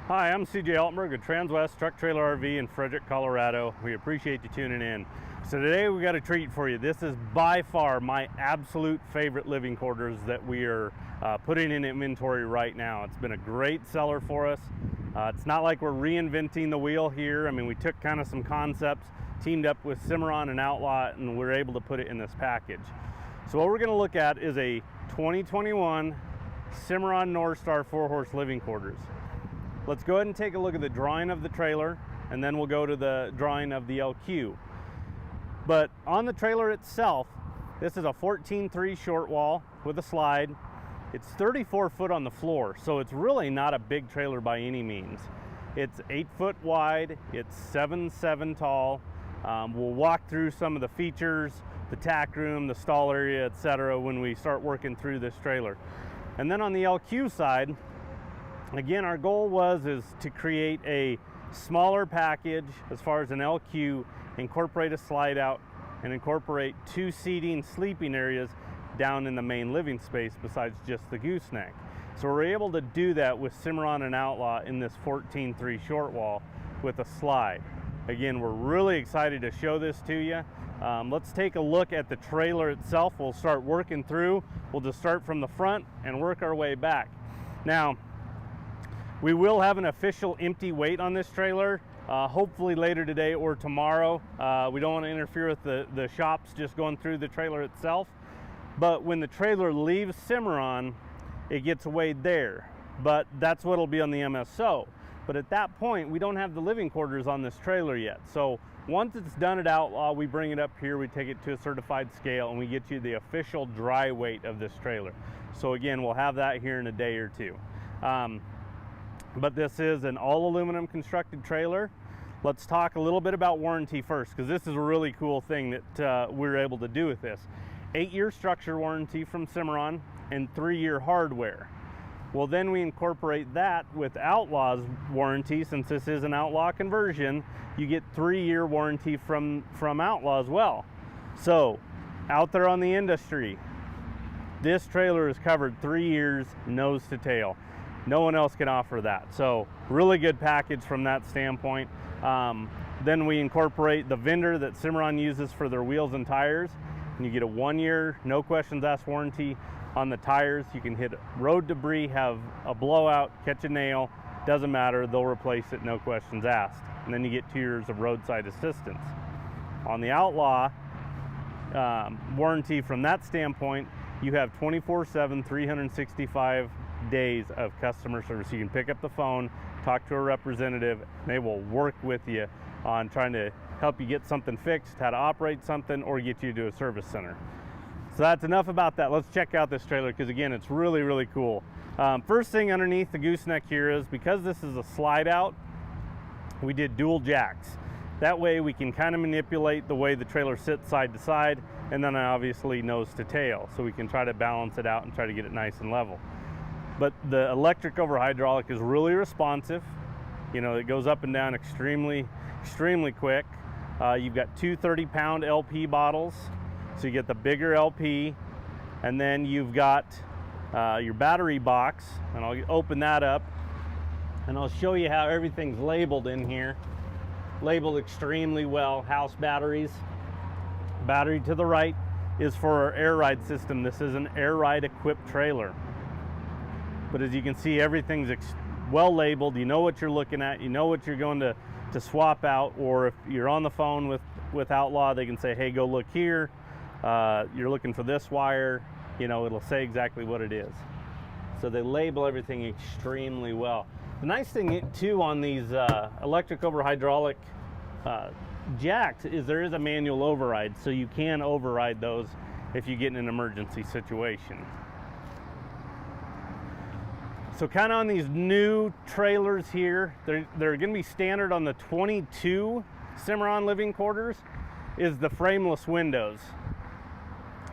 Hi, I'm CJ Altenberg with Transwest Truck Trailer RV in Frederick, Colorado. We appreciate you tuning in. So today we got a treat for you. This is by far my absolute favorite living quarters that we are putting in inventory right now. It's been a great seller for us. It's not like we're reinventing the wheel here. I mean, we took kind of some concepts, teamed up with Cimarron and Outlaw, and we're able to put it in this package. So what we're going to look at is a 2021 Cimarron Norstar 4-horse living quarters. Let's go ahead and take a look at the drawing of the trailer, and then we'll go to the drawing of the LQ. But on the trailer itself, this is a 14.3 short wall with a slide. It's 34 foot on the floor, so it's really not a big trailer by any means. It's 8 foot wide, it's 7'7" tall. We'll walk through some of the features, the tack room, the stall area, etc. when we start working through this trailer. And then on the LQ side, again, our goal is to create a smaller package as far as an LQ, incorporate a slide out, and incorporate 2 seating sleeping areas down in the main living space besides just the gooseneck. So we're able to do that with Cimarron and Outlaw in this 14.3 short wall with a slide. Again, we're really excited to show this to you. Let's take a look at the trailer itself. We'll start working through. We'll just start from the front and work our way back. Now, we will have an official empty weight on this trailer, hopefully later today or tomorrow. We don't want to interfere with the shops just going through the trailer itself. But when the trailer leaves Cimarron, it gets weighed there. But that's what will be on the MSO. But at that point, we don't have the living quarters on this trailer yet. So once it's done at Outlaw, we bring it up here, we take it to a certified scale, and we get you the official dry weight of this trailer. So again, we'll have that here in a day or two. But this is an all aluminum constructed trailer. Let's talk a little bit about warranty first, because this is a really cool thing that we're able to do with this. 8-year structure warranty from Cimarron and 3-year hardware. Well, then we incorporate that with Outlaw's warranty. Since this is an Outlaw conversion, you get 3-year warranty from Outlaw as well. So out there on the industry, this trailer is covered 3 years nose to tail. No one else can offer that. So really good package from that standpoint. Then we incorporate the vendor that Cimarron uses for their wheels and tires, and you get a 1-year, no questions asked warranty on the tires. You can hit road debris, have a blowout, catch a nail, doesn't matter, they'll replace it, no questions asked. And then you get 2 years of roadside assistance. On the Outlaw warranty from that standpoint, you have 24/7, 365 days of customer service. You can pick up the phone, talk to a representative, and they will work with you on trying to help you get something fixed, how to operate something, or get you to a service center. So that's enough about that. Let's check out this trailer, because again, it's really, really cool. First thing underneath the gooseneck here is, because this is a slide out, we did dual jacks. That way we can kind of manipulate the way the trailer sits side to side, and then obviously nose to tail, so we can try to balance it out and try to get it nice and level. But the electric over hydraulic is really responsive. You know, it goes up and down extremely quick. You've got 2 30-pound LP bottles, so you get the bigger LP, and then you've got your battery box, and I'll open that up, and I'll show you how everything's labeled in here. Labeled extremely well. House batteries. Battery to the right is for our air ride system. This is an air ride equipped trailer. But as you can see, everything's well labeled. You know what you're looking at. You know what you're going to swap out. Or if you're on the phone with Outlaw, they can say, hey, go look here. You're looking for this wire. You know, it'll say exactly what it is. So they label everything extremely well. The nice thing too on these electric over hydraulic jacks is there is a manual override. So you can override those if you get in an emergency situation. So kind of on these new trailers here, they're going to be standard on the 22 Cimarron living quarters is the frameless windows.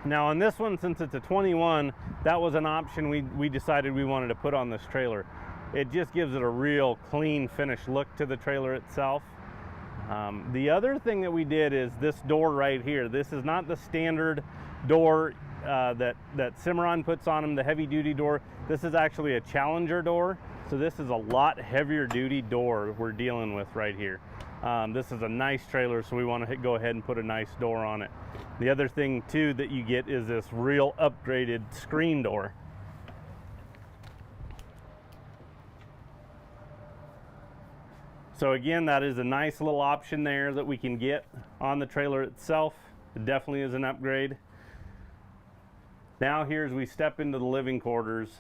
Now on this one, since it's a 21, that was an option we decided we wanted to put on this trailer. It just gives it a real clean finished look to the trailer itself. The other thing that we did is this door right here. This is not the standard door that Cimarron puts on them, the heavy duty door. This is actually a Challenger door. So this is a lot heavier duty door we're dealing with right here. This is a nice trailer, so we want to go ahead and put a nice door on it. The other thing too that you get is this real upgraded screen door. So again, that is a nice little option there that we can get on the trailer itself. It definitely is an upgrade. Now here as we step into the living quarters,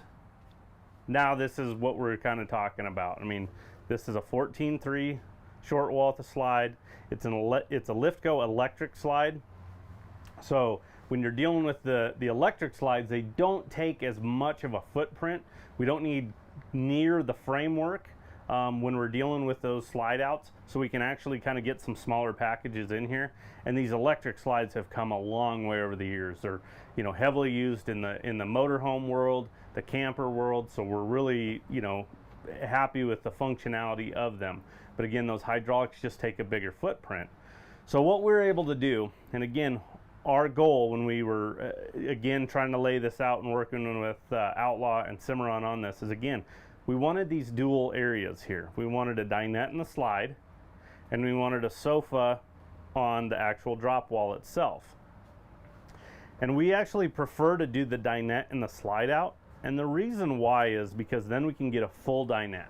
now this is what we're kind of talking about. I mean, this is a 14.3 short wall with a slide. It's a Liftco electric slide. So when you're dealing with the electric slides, they don't take as much of a footprint. We don't need near the framework when we're dealing with those slide outs, so we can actually kind of get some smaller packages in here. And these electric slides have come a long way over the years. They're, you know, heavily used in the motorhome world, the camper world, so we're really, you know, happy with the functionality of them. But again, those hydraulics just take a bigger footprint. So what we're able to do, and again, our goal when we were again trying to lay this out and working with Outlaw and Cimarron on this is, again, we wanted these dual areas here. We wanted a dinette in the slide, and we wanted a sofa on the actual drop wall itself. And we actually prefer to do the dinette in the slide out, and the reason why is because then we can get a full dinette.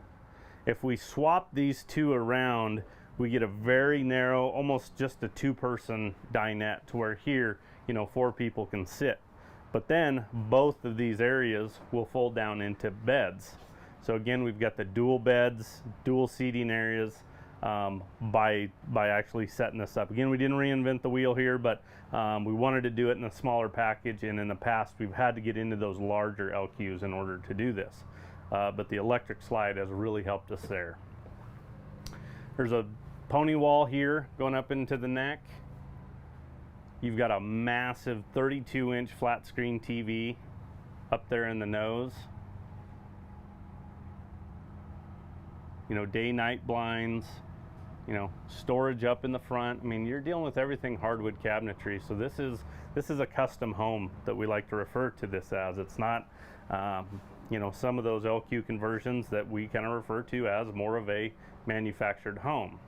If we swap these two around, we get a very narrow, almost just a two-person dinette, to where here, you know, 4 people can sit. But then both of these areas will fold down into beds. So again, we've got the dual beds, dual seating areas by actually setting this up. Again, we didn't reinvent the wheel here, but we wanted to do it in a smaller package, and in the past we've had to get into those larger LQs in order to do this. But the electric slide has really helped us there. There's a pony wall here going up into the neck. You've got a massive 32-inch flat screen TV up there in the nose. You know, day-night blinds, you know, storage up in the front. I mean, you're dealing with everything hardwood cabinetry. So this is a custom home that we like to refer to this as. It's not, you know, some of those LQ conversions that we kind of refer to as more of a manufactured home.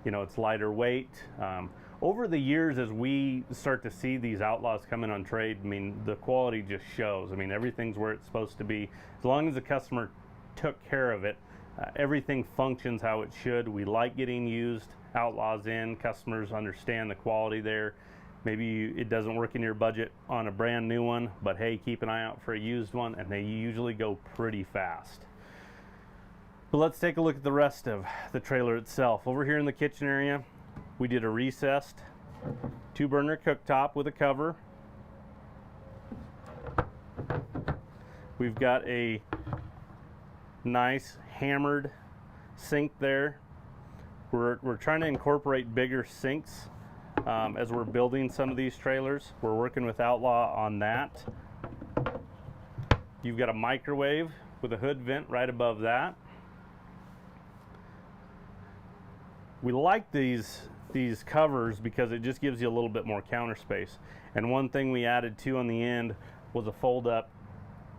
You know, it's lighter weight. Over the years, as we start to see these Outlaws come in on trade, I mean, the quality just shows. I mean, everything's where it's supposed to be. As long as the customer took care of it, everything functions how it should. We like getting used Outlaws in. Customers understand the quality there. Maybe it doesn't work in your budget on a brand new one, but hey, keep an eye out for a used one, and they usually go pretty fast. But let's take a look at the rest of the trailer itself. Over here in the kitchen area, we did a recessed 2-burner cooktop with a cover. We've got a nice hammered sink there. We're trying to incorporate bigger sinks as we're building some of these trailers. We're working with Outlaw on that. You've got a microwave with a hood vent right above that. We like these covers because it just gives you a little bit more counter space. And one thing we added too on the end was a fold-up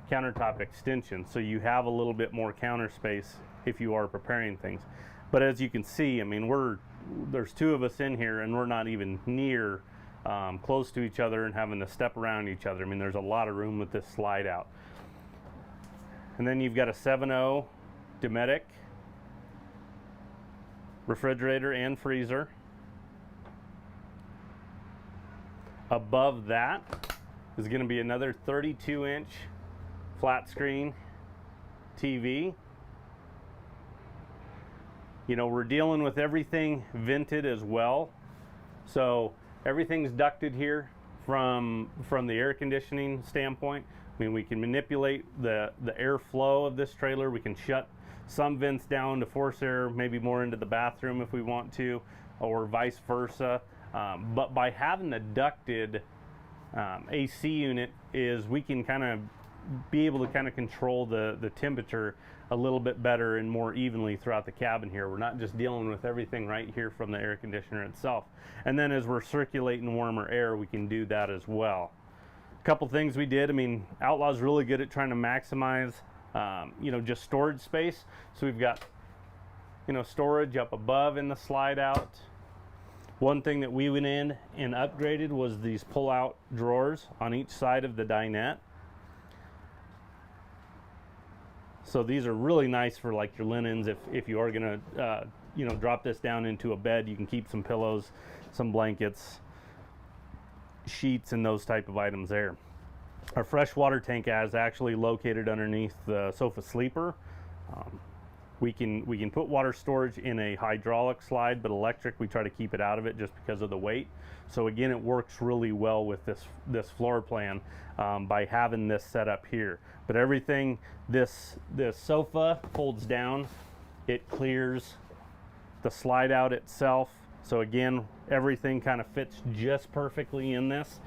countertop extension, so you have a little bit more counter space if you are preparing things. But as you can see, I mean, there's 2 of us in here, and we're not even near close to each other and having to step around each other. I mean, there's a lot of room with this slide out. And then you've got a 7.0 Dometic refrigerator and freezer. Above that is going to be another 32-inch flat screen TV. You know, we're dealing with everything vented as well. So everything's ducted here from the air conditioning standpoint. I mean, we can manipulate the airflow of this trailer. We can shut some vents down to force air maybe more into the bathroom if we want to, or vice versa. But by having the ducted AC unit, is we can kind of be able to kind of control the temperature a little bit better and more evenly throughout the cabin here. We're not just dealing with everything right here from the air conditioner itself. And then as we're circulating warmer air, we can do that as well. A couple things we did. I mean, Outlaw's really good at trying to maximize you know, just storage space. So we've got, you know, storage up above in the slide out. One thing that we went in and upgraded was these pull-out drawers on each side of the dinette. So these are really nice for like your linens. If you are gonna, you know, drop this down into a bed, you can keep some pillows, some blankets, sheets, and those type of items there. Our freshwater tank is actually located underneath the sofa sleeper. We can put water storage in a hydraulic slide, but electric, we try to keep it out of it just because of the weight. So again, it works really well with this floor plan by having this set up here. But everything, this sofa folds down, it clears, the slide out itself. So again, everything kind of fits just perfectly in this.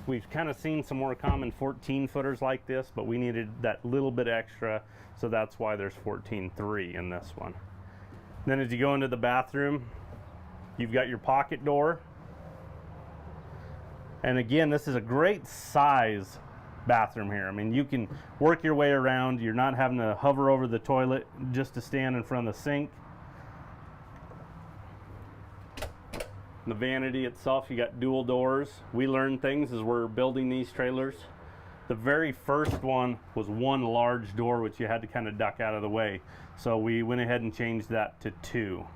We've kind of seen some more common 14 footers like this, but we needed that little bit extra, so that's why there's 14.3 in this one. Then as you go into the bathroom, you've got your pocket door. And again, this is a great size bathroom here. I mean, you can work your way around. You're not having to hover over the toilet just to stand in front of the sink. The vanity itself, you got dual doors. We learned things as we're building these trailers. The very first one was one large door, which you had to kind of duck out of the way. So we went ahead and changed that to 2. You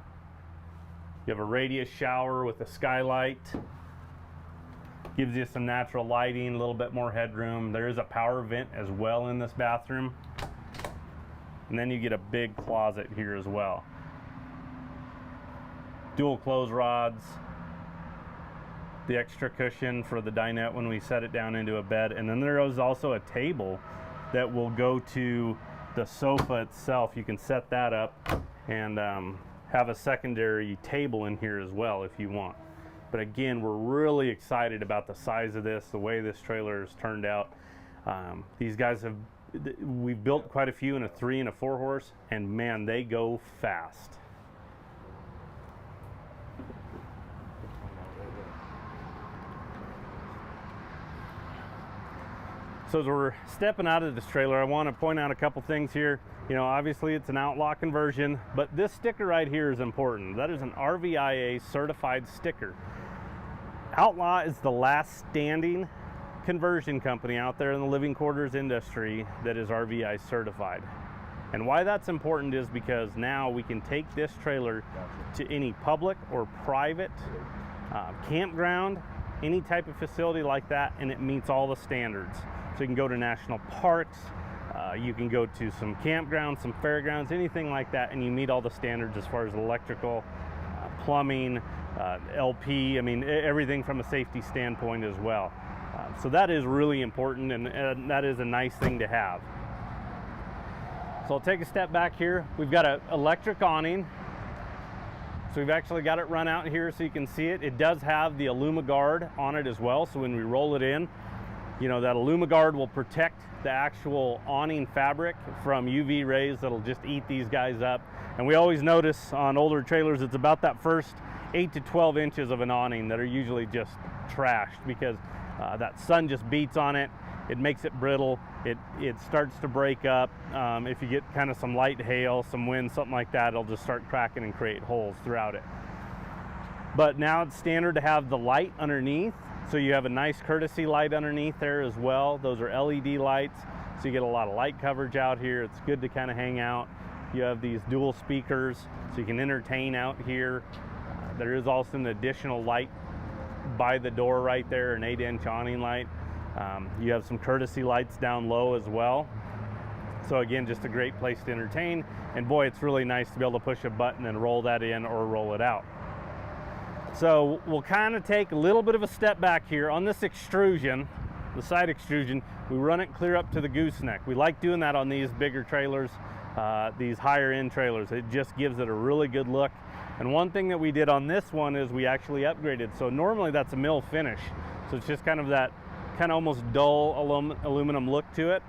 have a radius shower with a skylight. Gives you some natural lighting, a little bit more headroom. There is a power vent as well in this bathroom. And then you get a big closet here as well. Dual clothes rods. The extra cushion for the dinette when we set it down into a bed. And then there is also a table that will go to the sofa itself. You can set that up and have a secondary table in here as well if you want. But again, we're really excited about the size of this, the way this trailer has turned out. These guys we've built quite a few in a 3 and a 4 horse, and man, they go fast. So as we're stepping out of this trailer, I want to point out a couple things here. You know, obviously it's an outlaw conversion, but this sticker right here is important. That is an RVIA certified sticker. Outlaw is the last standing conversion company out there in the living quarters industry that is RVI certified. And why that's important is because now we can take this trailer to any public or private campground, any type of facility like that, and it meets all the standards. So you can go to national parks, you can go to some campgrounds, some fairgrounds, anything like that, and you meet all the standards as far as electrical, plumbing, LP, I mean, everything from a safety standpoint as well. So that is really important, and that is a nice thing to have. So I'll take a step back here. We've got an electric awning. So we've actually got it run out here so you can see it. It does have the AlumaGuard on it as well, so when we roll it in, you know, that AlumaGuard will protect the actual awning fabric from UV rays that'll just eat these guys up. And we always notice on older trailers, it's about that first 8 to 12 inches of an awning that are usually just trashed because that sun just beats on it. It makes it brittle. It starts to break up. If you get kind of some light hail, some wind, something like that, it'll just start cracking and create holes throughout it. But now it's standard to have the light underneath. So you have a nice courtesy light underneath there as well. Those are LED lights, so you get a lot of light coverage out here. It's good to kind of hang out. You have these dual speakers, so you can entertain out here. There is also an additional light by the door right there, an 8-inch awning light. You have some courtesy lights down low as well. So again, just a great place to entertain. And boy, it's really nice to be able to push a button and roll that in or roll it out. So we'll kind of take a little bit of a step back here. On this extrusion, the side extrusion, we run it clear up to the gooseneck. We like doing that on these bigger trailers, these higher end trailers. It just gives it a really good look. And one thing that we did on this one is we actually upgraded. So normally that's a mill finish. So it's just kind of that kind of almost dull aluminum look to it.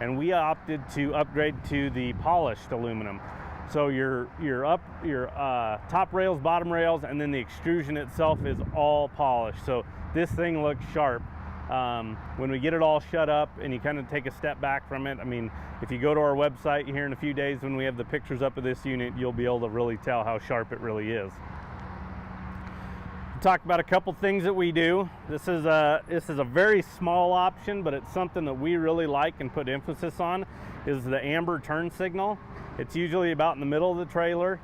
And we opted to upgrade to the polished aluminum. So your top rails, bottom rails, and then the extrusion itself is all polished. So this thing looks sharp. when we get it all shut up and you kind of take a step back from it, I mean, if you go to our website here in a few days when we have the pictures up of this unit, you'll be able to really tell how sharp it really is. Talk about a couple things that we do. This is a very small option, but it's something that we really like and put emphasis on, is the amber turn signal. It's usually about in the middle of the trailer.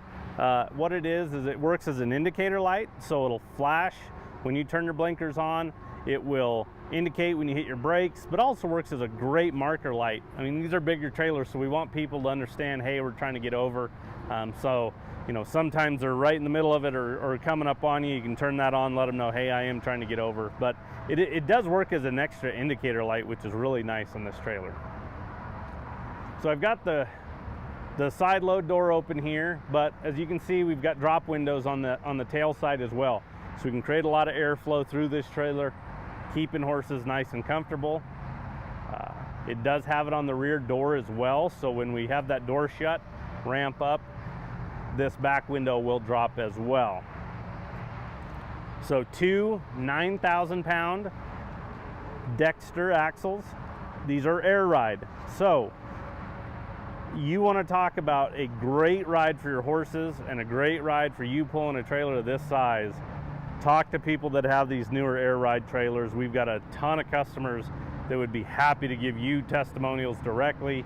What it is it works as an indicator light, so it'll flash when you turn your blinkers on. It will indicate when you hit your brakes, but also works as a great marker light. I mean, these are bigger trailers, so we want people to understand, hey, we're trying to get over. So, you know, sometimes they're right in the middle of it or coming up on you. You can turn that on, let them know, hey, I am trying to get over. But it does work as an extra indicator light, which is really nice on this trailer. So I've got the side load door open here, but as you can see, we've got drop windows on the tail side as well. So we can create a lot of airflow through this trailer, keeping horses nice and comfortable. It does have it on the rear door as well, so when we have that door shut, ramp up, this back window will drop as well. So two 9,000-pound Dexter axles. These are air ride. So you want to talk about a great ride for your horses and a great ride for you pulling a trailer of this size. Talk to people that have these newer air ride trailers. We've got a ton of customers that would be happy to give you testimonials directly.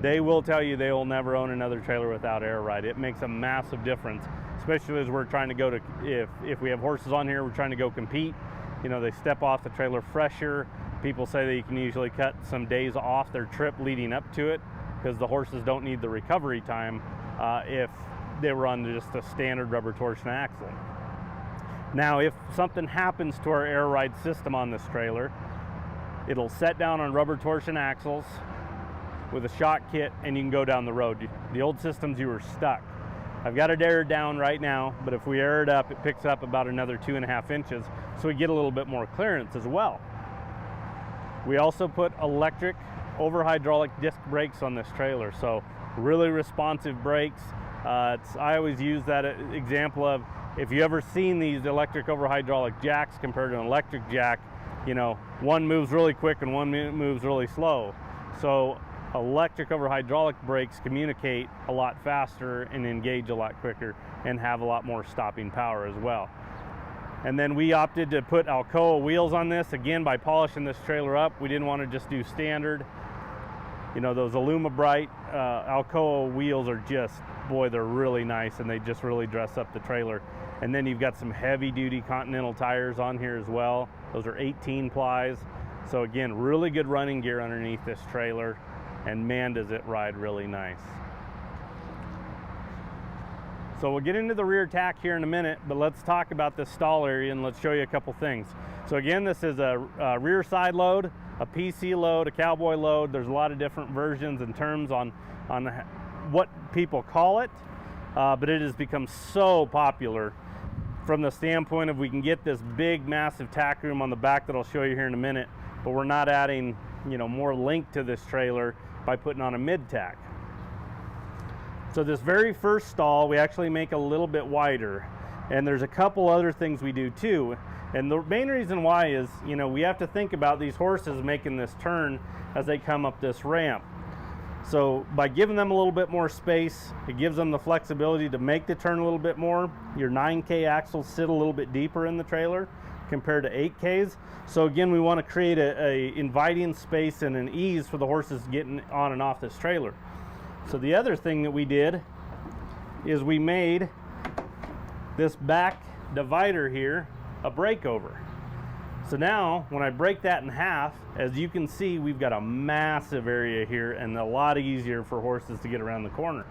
They will tell you they will never own another trailer without air ride. It makes a massive difference, especially as we're trying to go to, if we have horses on here, we're trying to go compete. You know, they step off the trailer fresher. People say that you can usually cut some days off their trip leading up to it because the horses don't need the recovery time if they were on just a standard rubber torsion axle. Now, if something happens to our air ride system on this trailer, it'll set down on rubber torsion axles with a shock kit and you can go down the road. The old systems, you were stuck. I've got it aired down right now, but if we air it up, it picks up about another 2.5 inches, so we get a little bit more clearance as well. We also put electric over hydraulic disc brakes on this trailer, so really responsive brakes. I always use that example of, if you ever seen these electric over hydraulic jacks compared to an electric jack, you know, one moves really quick and one moves really slow. So electric over hydraulic brakes communicate a lot faster and engage a lot quicker and have a lot more stopping power as well. And then we opted to put Alcoa wheels on this. Again, by polishing this trailer up, we didn't want to just do standard. You know, those Aluma-Bright Alcoa wheels are just, boy, they're really nice, and they just really dress up the trailer. And then you've got some heavy-duty Continental tires on here as well. Those are 18 plies. So again, really good running gear underneath this trailer, and man, does it ride really nice. So we'll get into the rear tack here in a minute, but let's talk about this stall area and let's show you a couple things. So again, this is a rear side load, a PC load, a cowboy load. There's a lot of different versions and terms on what people call it, but it has become so popular from the standpoint of we can get this big, massive tack room on the back that I'll show you here in a minute, but we're not adding, you know, more length to this trailer by putting on a mid tack. So this very first stall, we actually make a little bit wider, and there's a couple other things we do too. And the main reason why is, you know, we have to think about these horses making this turn as they come up this ramp. So by giving them a little bit more space, it gives them the flexibility to make the turn a little bit more. Your 9K axles sit a little bit deeper in the trailer compared to 8Ks. So again, we want to create a inviting space and an ease for the horses getting on and off this trailer. So the other thing that we did is we made this back divider here a breakover. So now when I break that in half, as you can see, we've got a massive area here and a lot easier for horses to get around the corner.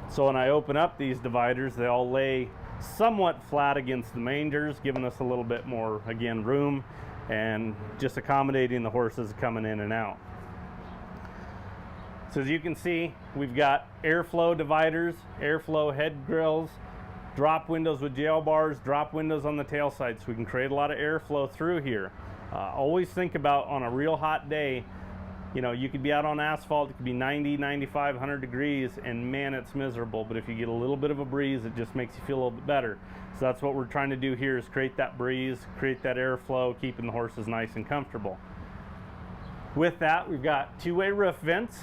So when I open up these dividers, they all lay somewhat flat against the mangers, giving us a little bit more, again, room and just accommodating the horses coming in and out. So as you can see, we've got airflow dividers, airflow head grills, drop windows with jail bars, drop windows on the tail side, so we can create a lot of airflow through here. Always think about, on a real hot day, You know, you could be out on asphalt, it could be 90, 95, 100 degrees, and man, it's miserable. But if you get a little bit of a breeze, it just makes you feel a little bit better. So that's what we're trying to do here, is create that breeze, create that airflow, keeping the horses nice and comfortable. With that, we've got two-way roof vents,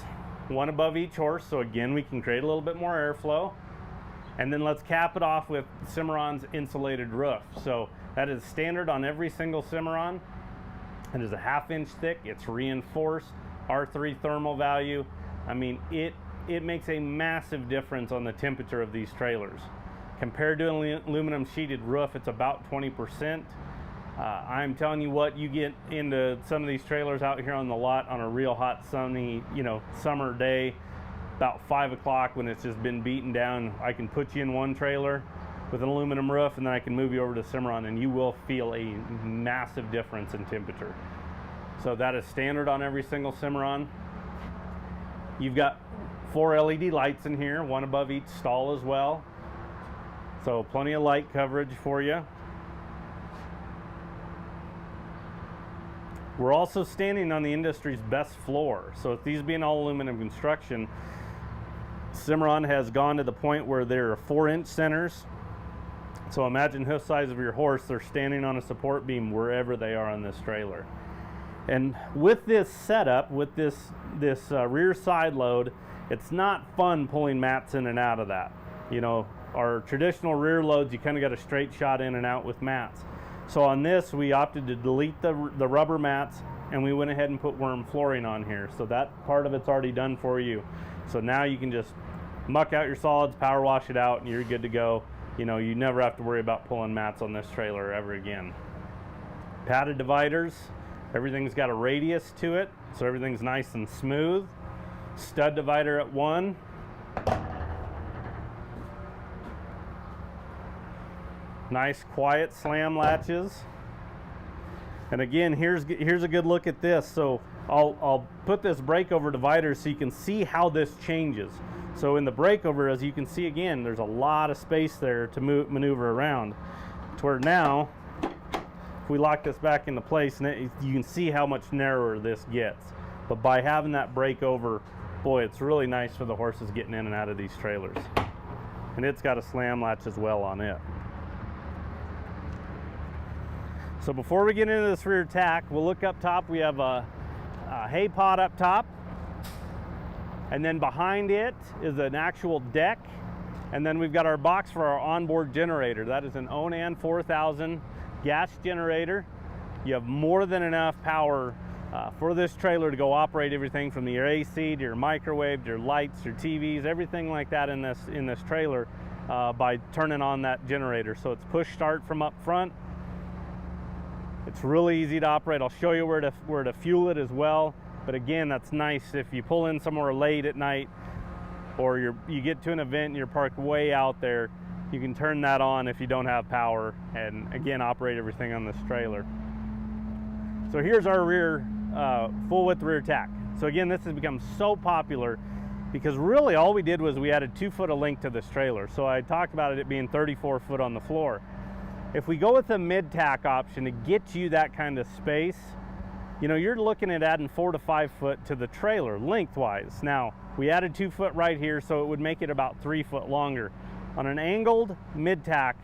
one above each horse. So again, we can create a little bit more airflow. And then let's cap it off with Cimarron's insulated roof. So that is standard on every single Cimarron. It is a 1/2 inch thick, it's reinforced. R3 thermal value. I mean, it makes a massive difference on the temperature of these trailers. Compared to an aluminum sheeted roof, it's about 20%. I'm telling you what, you get into some of these trailers out here on the lot on a real hot, sunny, you know, summer day, about 5 o'clock when it's just been beaten down. I can put you in one trailer with an aluminum roof, and then I can move you over to Cimarron, and you will feel a massive difference in temperature. So that is standard on every single Cimarron. You've got 4 LED lights in here, one above each stall as well. So plenty of light coverage for you. We're also standing on the industry's best floor. So with these being all aluminum construction, Cimarron has gone to the point where there are 4-inch centers. So imagine hoof size of your horse, they're standing on a support beam wherever they are on this trailer. And with this setup, with this rear side load, it's not fun pulling mats in and out of that. You know, our traditional rear loads, you kind of got a straight shot in and out with mats. So on this, we opted to delete the rubber mats, and we went ahead and put worm flooring on here. So that part of it's already done for you. So now you can just muck out your solids, power wash it out, and you're good to go. You know, you never have to worry about pulling mats on this trailer ever again. Padded dividers. Everything's got a radius to it, so everything's nice and smooth. Stud divider at 1. Nice quiet slam latches. And again, here's a good look at this. So I'll put this breakover divider so you can see how this changes. So in the breakover, as you can see again, there's a lot of space there to maneuver around. To where now, if we lock this back into place, and you can see how much narrower this gets. But by having that breakover, boy, it's really nice for the horses getting in and out of these trailers. And it's got a slam latch as well on it. So before we get into this rear tack, we'll look up top. We have a hay pod up top. And then behind it is an actual deck. And then we've got our box for our onboard generator. That is an Onan 4000 gas generator. You have more than enough power for this trailer to go operate everything from your AC to your microwave, to your lights, your TVs, everything like that in this trailer by turning on that generator. So it's push start from up front. It's really easy to operate. I'll show you where to fuel it as well. But again, that's nice if you pull in somewhere late at night, or you get to an event and you're parked way out there. You can turn that on if you don't have power, and again, operate everything on this trailer. So here's our rear, full width rear tack. So again, this has become so popular because really all we did was we added 2 foot of length to this trailer. So I talked about it being 34 foot on the floor. If we go with the mid tack option to get you that kind of space, you know, you're looking at adding 4 to 5 foot to the trailer lengthwise. Now, we added 2 foot right here, so it would make it about 3 foot longer. On an angled mid-tack,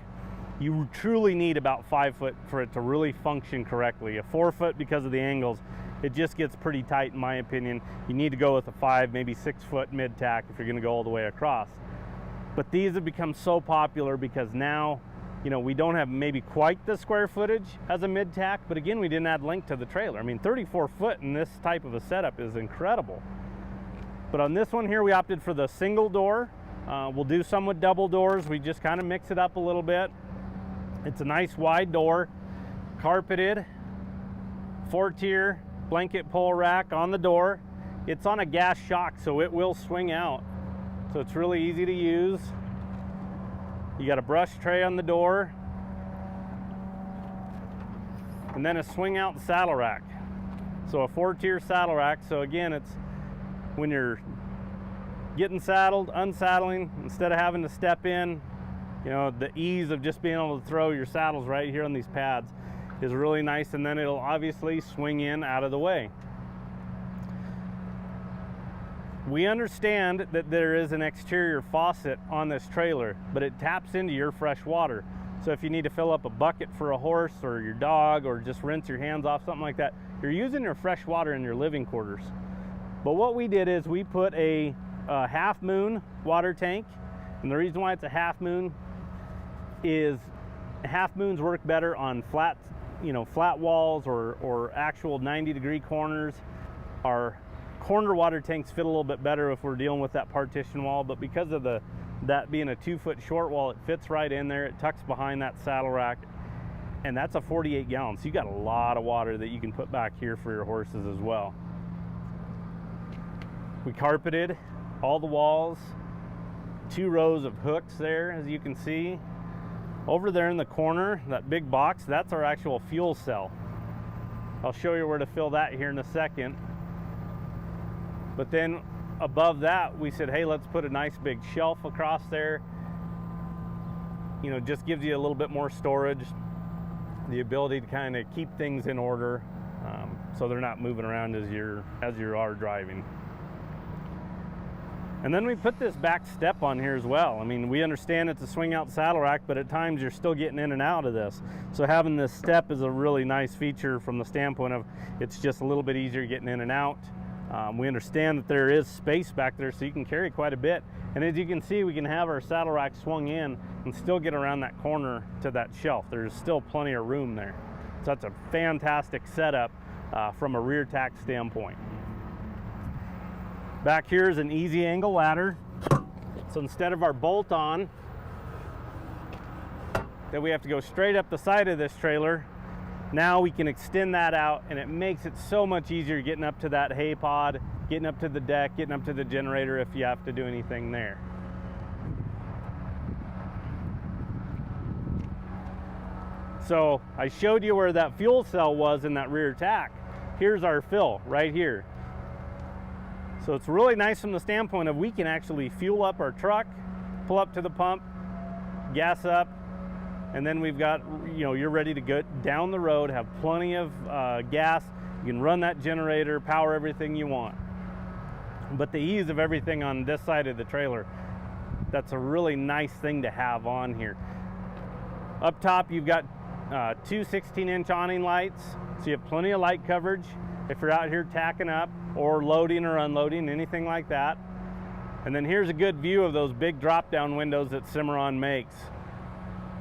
you truly need about 5 foot for it to really function correctly. A 4 foot, because of the angles, it just gets pretty tight in my opinion. You need to go with a 5, maybe 6 foot mid-tack if you're gonna go all the way across. But these have become so popular because now, you know, we don't have maybe quite the square footage as a mid-tack, but again, we didn't add length to the trailer. I mean, 34 foot in this type of a setup is incredible. But on this one here, we opted for the single door. We'll do some with double doors. We just kind of mix it up a little bit. It's a nice wide door, carpeted, 4-tier blanket pull rack on the door. It's on a gas shock, so it will swing out. So it's really easy to use. You got a brush tray on the door, and then a swing out saddle rack. So a 4-tier saddle rack. So again, it's when you're getting saddled, unsaddling, instead of having to step in, you know, the ease of just being able to throw your saddles right here on these pads is really nice. And then it'll obviously swing in out of the way. We understand that there is an exterior faucet on this trailer, but it taps into your fresh water. So if you need to fill up a bucket for a horse or your dog, or just rinse your hands off, something like that, you're using your fresh water in your living quarters. But what we did is we put a half moon water tank, and the reason why it's a half moon is half moons work better on flat, flat walls or actual 90-degree corners. Our corner water tanks fit a little bit better if we're dealing with that partition wall, but because of that being a 2-foot short wall, it fits right in there. It tucks behind that saddle rack, and that's a 48 gallons. So you got a lot of water that you can put back here for your horses as well. We carpeted all the walls, 2 rows of hooks there, as you can see. Over there in the corner, that big box, that's our actual fuel cell. I'll show you where to fill that here in a second. But then above that, we said, hey, let's put a nice big shelf across there. Just gives you a little bit more storage, the ability to kind of keep things in order, so they're not moving around as you are driving. And then we put this back step on here as well. I mean, we understand it's a swing out saddle rack, but at times you're still getting in and out of this. So having this step is a really nice feature from the standpoint of it's just a little bit easier getting in and out. We understand that there is space back there, so you can carry quite a bit. And as you can see, we can have our saddle rack swung in and still get around that corner to that shelf. There's still plenty of room there. So that's a fantastic setup from a rear tack standpoint. Back here is an easy angle ladder. So instead of our bolt on, that we have to go straight up the side of this trailer, now we can extend that out, and it makes it so much easier getting up to that hay pod, getting up to the deck, getting up to the generator if you have to do anything there. So I showed you where that fuel cell was in that rear tack. Here's our fill right here. So it's really nice from the standpoint of we can actually fuel up our truck, pull up to the pump, gas up, and then we've got, you're ready to go down the road, have plenty of gas. You can run that generator, power everything you want. But the ease of everything on this side of the trailer, that's a really nice thing to have on here. Up top, you've got 2 16-inch awning lights, so you have plenty of light coverage if you're out here tacking up or loading or unloading, anything like that. And then here's a good view of those big drop-down windows that Cimarron makes.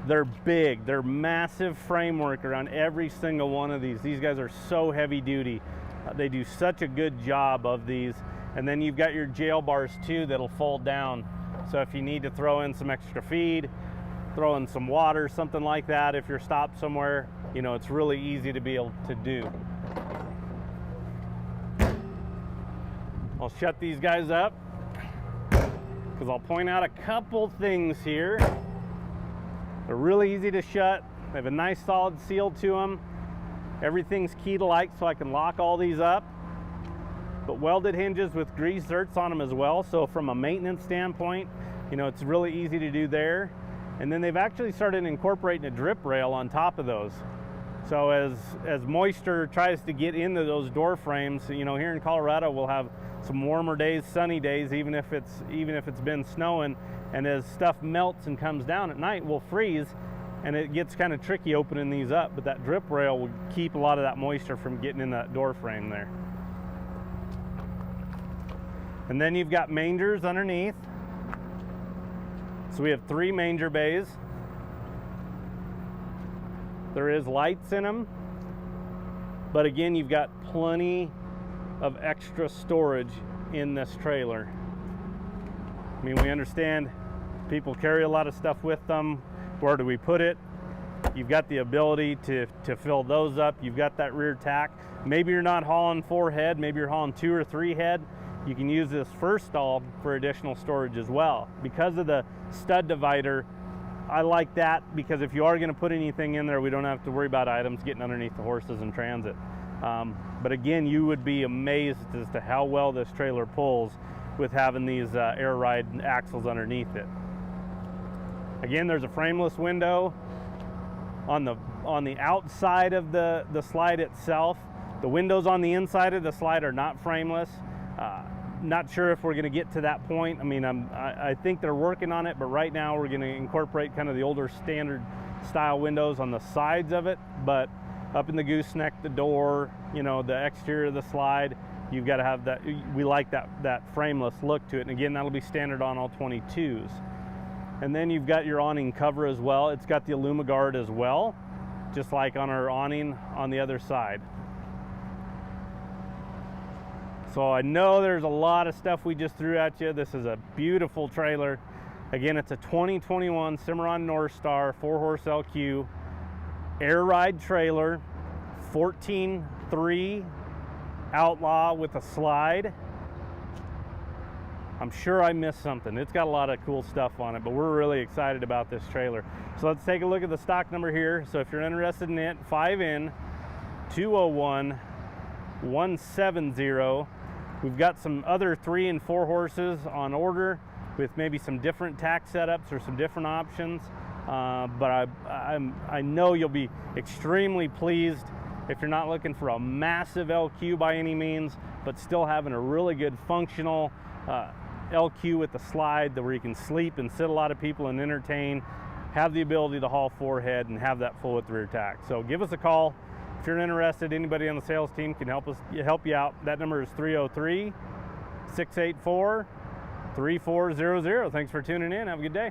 They're big, they're massive framework around every single one of these. These guys are so heavy duty. They do such a good job of these. And then you've got your jail bars too that'll fold down. So if you need to throw in some extra feed, throw in some water, something like that, if you're stopped somewhere, it's really easy to be able to do. I'll shut these guys up because I'll point out a couple things here. They're really easy to shut. They have a nice solid seal to them. Everything's key to like, so I can lock all these up. But welded hinges with grease zerks on them as well. So from a maintenance standpoint, it's really easy to do there. And then they've actually started incorporating a drip rail on top of those. So as moisture tries to get into those door frames, here in Colorado we'll have some warmer days, sunny days, even if it's been snowing, and as stuff melts and comes down at night, we'll freeze, and it gets kind of tricky opening these up, but that drip rail will keep a lot of that moisture from getting in that door frame there. And then you've got mangers underneath. So we have 3 manger bays. There is lights in them, but again, you've got plenty of extra storage in this trailer. I mean, we understand people carry a lot of stuff with them. Where do we put it? You've got the ability to fill those up. You've got that rear tack. Maybe you're not hauling 4 head, maybe you're hauling 2 or 3 head. You can use this first stall for additional storage as well. Because of the stud divider, I like that because if you are going to put anything in there, we don't have to worry about items getting underneath the horses in transit. But again, you would be amazed as to how well this trailer pulls with having these air ride axles underneath it. Again, there's a frameless window on the outside of the slide itself. The windows on the inside of the slide are not frameless. Not sure if we're going to get to that point. I mean, I think they're working on it, but right now we're going to incorporate kind of the older standard style windows on the sides of it, but up in the gooseneck, the door, you know, the exterior of the slide, you've got to have that. We like that frameless look to it, and again, that'll be standard on all 22s. And then you've got your awning cover as well. It's got the AlumiGuard as well, just like on our awning on the other side. So I know there's a lot of stuff we just threw at you. This is a beautiful trailer. Again, it's a 2021 Cimarron Norstar 4-horse LQ air ride trailer, 14.3 Outlaw with a slide. I'm sure I missed something. It's got a lot of cool stuff on it, but we're really excited about this trailer. So let's take a look at the stock number here. So if you're interested in it, 5N201-170. We've got some other 3 and 4 horses on order with maybe some different tack setups or some different options. But I know you'll be extremely pleased if you're not looking for a massive LQ by any means, but still having a really good functional LQ with the slide where you can sleep and sit a lot of people and entertain, have the ability to haul forehead and have that full width rear tack. So give us a call if you're interested. Anybody on the sales team can help you out. That number is 303-684-3400. Thanks for tuning in. Have a good day.